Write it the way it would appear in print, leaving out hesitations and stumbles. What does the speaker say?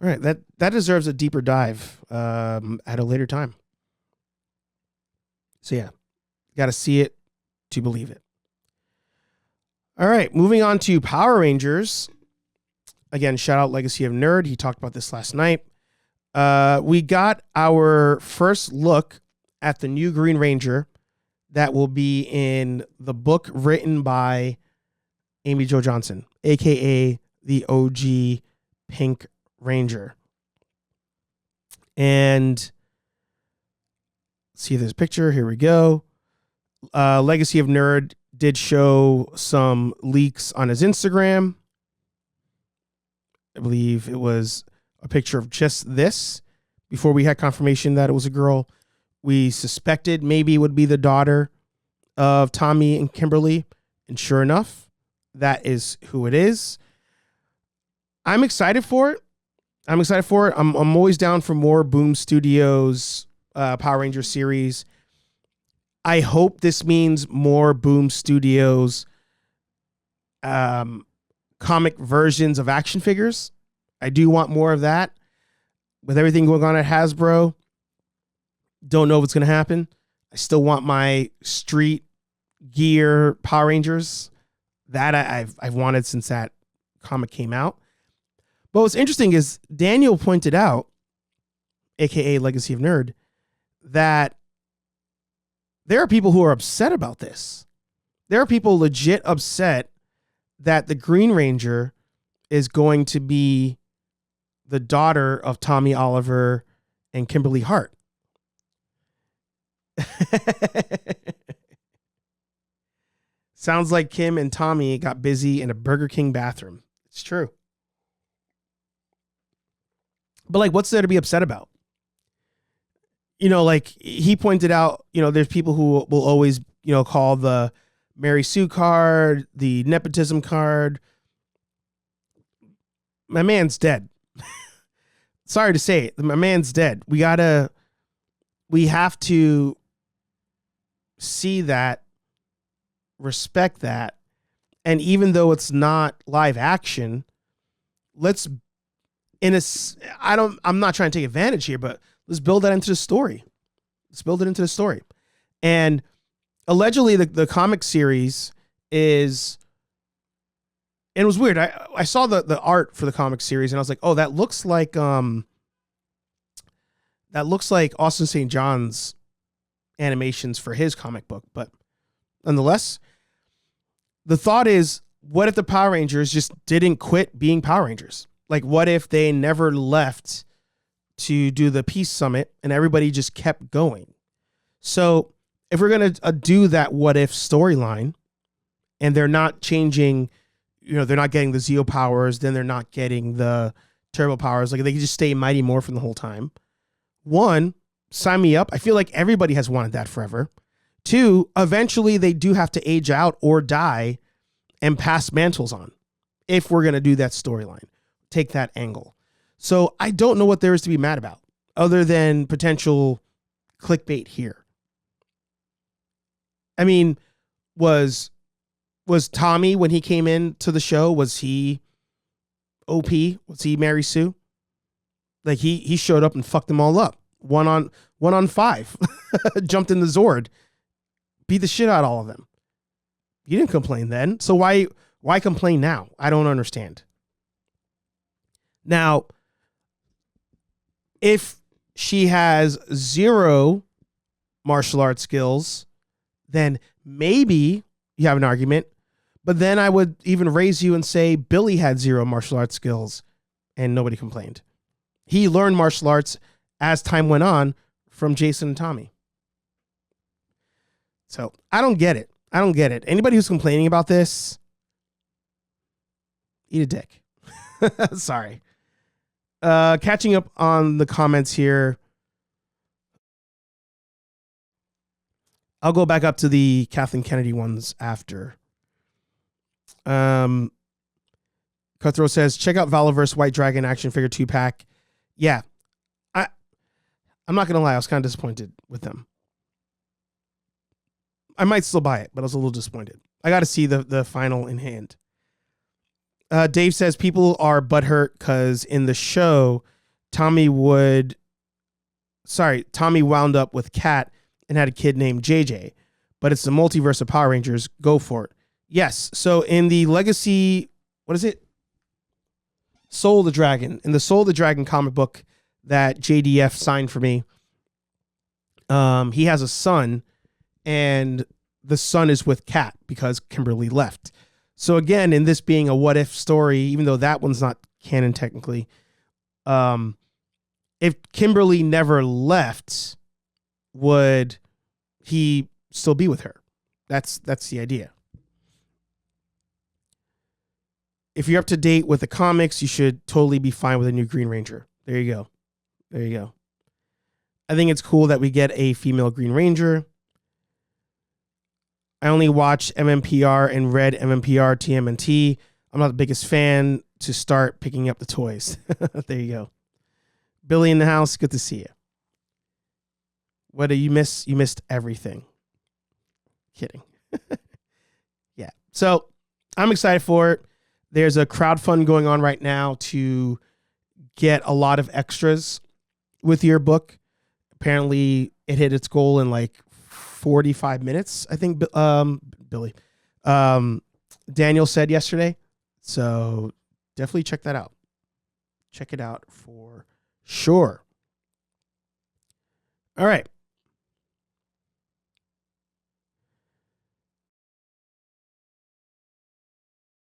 All right, that deserves a deeper dive at a later time. So yeah, got to see it to believe it. All right, moving on to Power Rangers. Again, shout out Legacy of Nerd. He talked about this last night. We got our first look at the new Green Ranger that will be in the book written by Amy Jo Johnson, a.k.a. the OG Pink Ranger. And see this picture. Here we go. Legacy of Nerd did show some leaks on his Instagram. I believe it was a picture of just this before we had confirmation that it was a girl. We suspected maybe it would be the daughter of Tommy and Kimberly. And sure enough, that is who it is. I'm excited for it. I'm always down for more Boom Studios Power Ranger series. I hope this means more Boom Studios comic versions of action figures. I do want more of that. With everything going on at Hasbro, don't know if it's going to happen. I still want my street gear Power Rangers that I've wanted since that comic came out. But what's interesting is Daniel pointed out, aka Legacy of Nerd, that there are people who are upset about this. There are people legit upset that the Green Ranger is going to be the daughter of Tommy Oliver and Kimberly Hart. Sounds like Kim and Tommy got busy in a Burger King bathroom. It's true. But like, what's there to be upset about? You know, like he pointed out, you know, there's people who will always, you know, call the Mary Sue card, the nepotism card. My man's dead. Sorry to say it. My man's dead. We have to see that, respect that. And even though it's not live action, I'm not trying to take advantage here, but let's build that into the story. Let's build it into the story. And allegedly the comic series is, and it was weird. I saw the art for the comic series and I was like, oh, that looks like Austin St. John's animations for his comic book. But nonetheless, the thought is, what if the Power Rangers just didn't quit being Power Rangers? Like, what if they never left to do the Peace Summit and everybody just kept going? So if we're going to do that what if storyline and they're not changing, you know, they're not getting the Zeo powers, then they're not getting the turbo powers. Like they can just stay Mighty Morphin the whole time. One, sign me up. I feel like everybody has wanted that forever. Two, eventually they do have to age out or die and pass mantles on if we're going to do that storyline, take that angle. So I don't know what there is to be mad about other than potential clickbait here. I mean, was Tommy, when he came into the show, was he OP? Was he Mary Sue? Like he showed up and fucked them all up. One on 5. Jumped in the Zord. Beat the shit out of all of them. You didn't complain then. So why complain now? I don't understand. Now, if she has 0 martial arts skills, then maybe you have an argument. But then I would even raise you and say Billy had 0 martial arts skills and nobody complained. He learned martial arts as time went on from Jason and Tommy. So I don't get it. Anybody who's complaining about this, eat a dick. Sorry. Catching up on the comments here. I'll go back up to the Kathleen Kennedy ones after. Cutthroat says, check out Valiverse White Dragon action figure 2-pack. Yeah. I'm not going to lie. I was kind of disappointed with them. I might still buy it, but I was a little disappointed. I got to see the final in hand. Dave says people are butthurt because in the show, Tommy wound up with Kat and had a kid named JJ, but it's the multiverse of Power Rangers. Go for it. Yes. So in the Legacy, what is it? Soul of the Dragon. In the Soul of the Dragon comic book that JDF signed for me, he has a son, and the son is with Kat because Kimberly left. So again, in this being a what if story, even though that one's not canon technically, if Kimberly never left, would he still be with her? That's the idea. If you're up to date with the comics, you should totally be fine with a new Green Ranger. There you go. There you go. I think it's cool that we get a female Green Ranger. I only watched MMPR and read MMPR TMNT. I'm not the biggest fan to start picking up the toys. There you go. Billy in the house, good to see you. What do you miss? You missed everything. Kidding. Yeah. So I'm excited for it. There's a crowdfund going on right now to get a lot of extras with your book. Apparently it hit its goal in like 45 minutes, I think. Billy, Daniel said yesterday. So definitely check that out. Check it out for sure. All right.